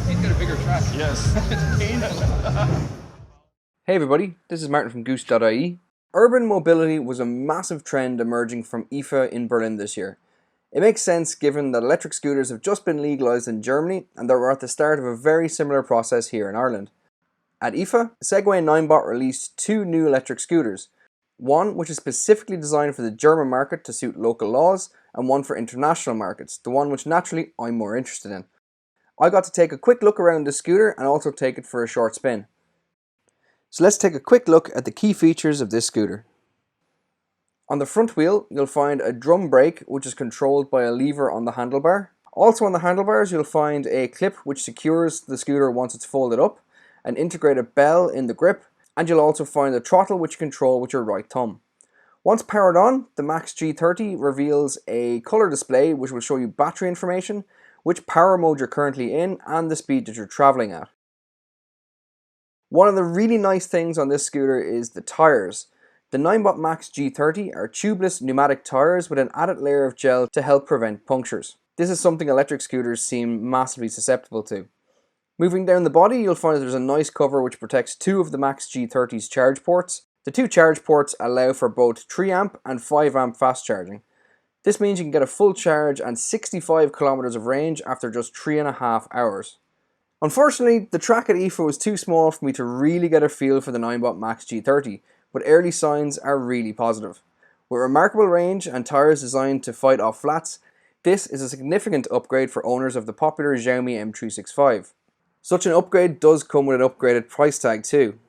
He's got a bigger track. Yes. It's painful. Hey everybody, this is Martin from Goosed.ie. Urban mobility was a massive trend emerging from IFA in Berlin this year. It makes sense given that electric scooters have just been legalised in Germany and that we're at the start of a very similar process here in Ireland. At IFA, Segway and Ninebot released two new electric scooters. One which is specifically designed for the German market to suit local laws, and one for international markets, the one which naturally I'm more interested in. I got to take a quick look around this scooter and also take it for a short spin. So let's take a quick look at the key features of this scooter. On the front wheel, you'll find a drum brake which is controlled by a lever on the handlebar. Also on the handlebars, you'll find a clip which secures the scooter once it's folded up, an integrated bell in the grip, and you'll also find a throttle which you control with your right thumb. Once powered on, the Max G30 reveals a colour display which will show you battery information, which power mode you're currently in, and the speed that you're travelling at. One of the really nice things on this scooter is the tyres. The Ninebot Max G30 are tubeless pneumatic tyres with an added layer of gel to help prevent punctures. This is something electric scooters seem massively susceptible to. Moving down the body, you'll find that there's a nice cover which protects two of the Max G30's charge ports. The two charge ports allow for both 3 amp and 5 amp fast charging. This means you can get a full charge and 65 kilometers of range after just 3.5 hours. Unfortunately, the track at IFA was too small for me to really get a feel for the Ninebot Max G30, but early signs are really positive. With remarkable range and tyres designed to fight off flats, this is a significant upgrade for owners of the popular Xiaomi M365. Such an upgrade does come with an upgraded price tag too.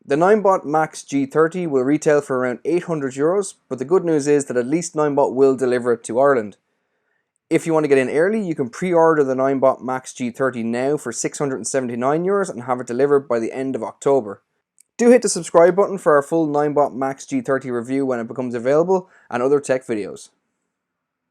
The Ninebot Max G30 will retail for around €800, but the good news is that at least Ninebot will deliver it to Ireland. If you want to get in early, you can pre-order the Ninebot Max G30 now for €679 and have it delivered by the end of October. Do hit the subscribe button for our full Ninebot Max G30 review when it becomes available, and other tech videos.